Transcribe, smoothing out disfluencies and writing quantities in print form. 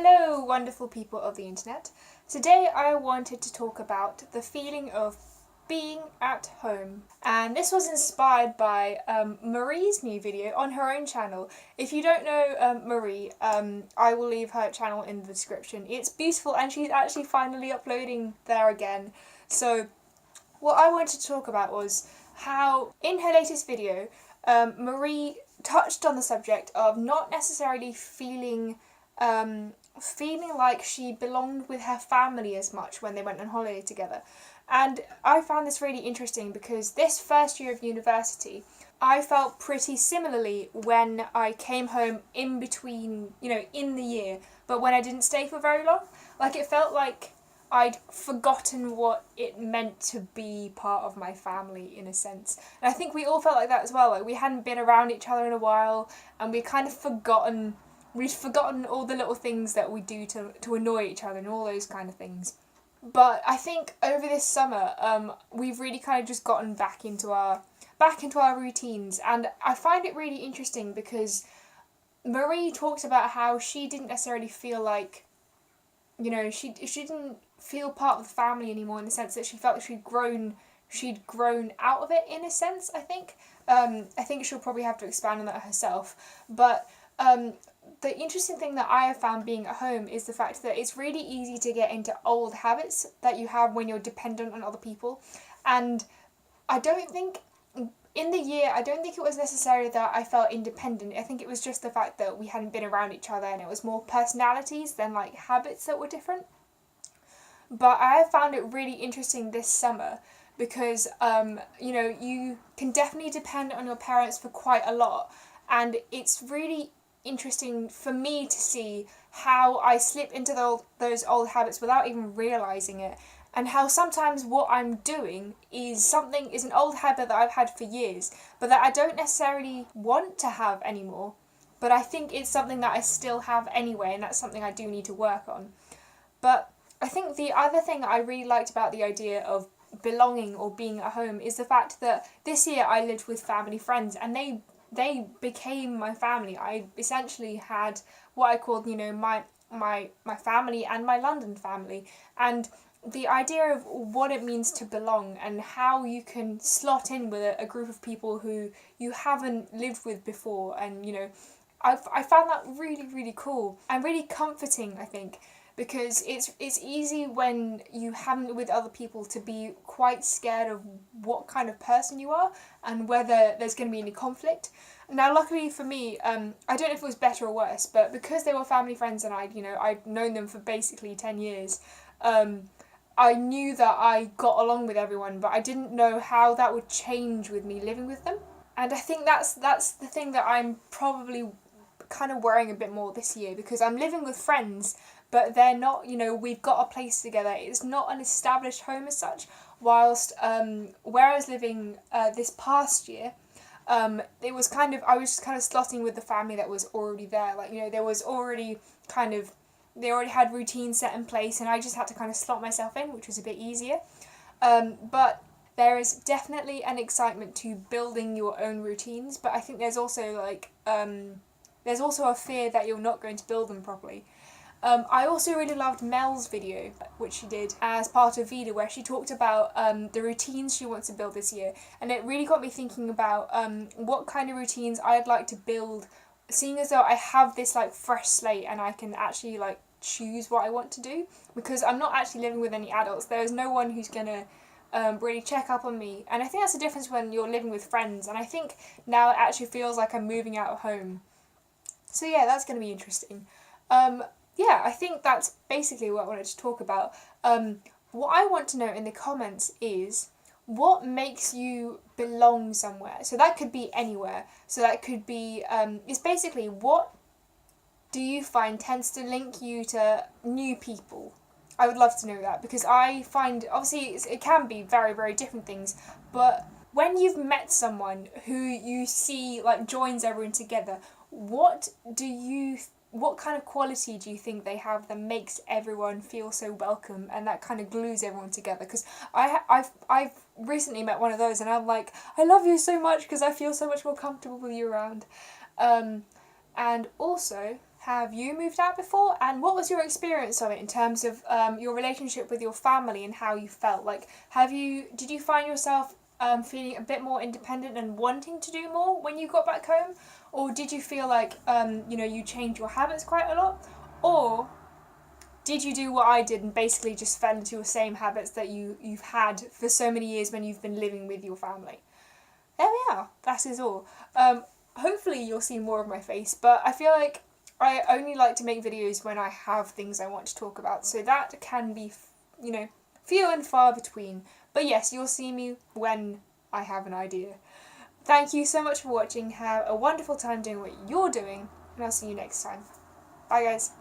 Hello, wonderful people of the internet. Today I wanted to talk about the feeling of being at home. And this was inspired by Marie's new video on her own channel. If you don't know Marie, I will leave her channel in the description. It's beautiful and she's actually finally uploading there again. So what I wanted to talk about was how in her latest video, Marie touched on the subject of not necessarily feeling like she belonged with her family as much when they went on holiday together. And I found this really interesting because this first year of university, I felt pretty similarly when I came home in between, in the year, but when I didn't stay for very long. Like, it felt like I'd forgotten what it meant to be part of my family, in a sense. And I think we all felt like that as well. Like, we hadn't been around each other in a while, and we'd forgotten all the little things that we do to annoy each other and all those kind of things. But I think over this summer, we've really kind of just gotten back into our routines, and I find it really interesting because Marie talked about how she didn't necessarily feel like, she didn't feel part of the family anymore, in the sense that she felt like she'd grown out of it, in a sense. I think she'll probably have to expand on that herself, but the interesting thing that I have found being at home is the fact that it's really easy to get into old habits that you have when you're dependent on other people. And I don't think it was necessarily that I felt independent. I think it was just the fact that we hadn't been around each other and it was more personalities than like habits that were different. But I have found it really interesting this summer because, you can definitely depend on your parents for quite a lot. And it's really interesting for me to see how I slip into those old habits without even realising it, and how sometimes what I'm doing is an old habit that I've had for years, but that I don't necessarily want to have anymore, but I think it's something that I still have anyway, and that's something I do need to work on. But I think the other thing I really liked about the idea of belonging or being at home is the fact that this year I lived with family friends, and they became my family. I essentially had what I called, my family and my London family. And the idea of what it means to belong and how you can slot in with a group of people who you haven't lived with before. And, I found that really, really cool and really comforting, I think, because it's easy when you haven't been with other people to be quite scared of what kind of person you are and whether there's going to be any conflict. Now, luckily for me, I don't know if it was better or worse, but because they were family friends and I'd known them for basically 10 years, I knew that I got along with everyone, but I didn't know how that would change with me living with them. And I think that's the thing that I'm probably kind of worrying a bit more this year, because I'm living with friends, but they're not, we've got a place together. It's not an established home as such, whilst where I was living this past year, it was I was just kind of slotting with the family that was already there. Like, there was already they already had routines set in place, and I just had to kind of slot myself in, which was a bit easier. But there is definitely an excitement to building your own routines, but I think there's also a fear that you're not going to build them properly. I also really loved Mel's video, which she did as part of Vida, where she talked about the routines she wants to build this year. And it really got me thinking about what kind of routines I'd like to build, seeing as though I have this fresh slate and I can actually choose what I want to do. Because I'm not actually living with any adults. There's no one who's going to really check up on me. And I think that's the difference when you're living with friends. And I think now it actually feels like I'm moving out of home. So yeah, that's going to be interesting. I think that's basically what I wanted to talk about. What I want to know in the comments is, what makes you belong somewhere? So that could be anywhere. So that could be, it's basically, what do you find tends to link you to new people? I would love to know that, because I find, obviously, it can be very, very different things, but when you've met someone who you see joins everyone together, what kind of quality do you think they have that makes everyone feel so welcome and that kind of glues everyone together? Because I've recently met one of those, and I'm like, I love you so much because I feel so much more comfortable with you around. And also, Have you moved out before? And what was your experience of it in terms of your relationship with your family and how you felt? Like, did you find yourself feeling a bit more independent and wanting to do more when you got back home? Or did you feel like, you changed your habits quite a lot? Or did you do what I did and basically just fell into your same habits that you've had for so many years when you've been living with your family? There we are. That is all. Hopefully you'll see more of my face, but I feel like I only like to make videos when I have things I want to talk about, so that can be, few and far between. But yes, you'll see me when I have an idea. Thank you so much for watching. Have a wonderful time doing what you're doing, and I'll see you next time. Bye guys.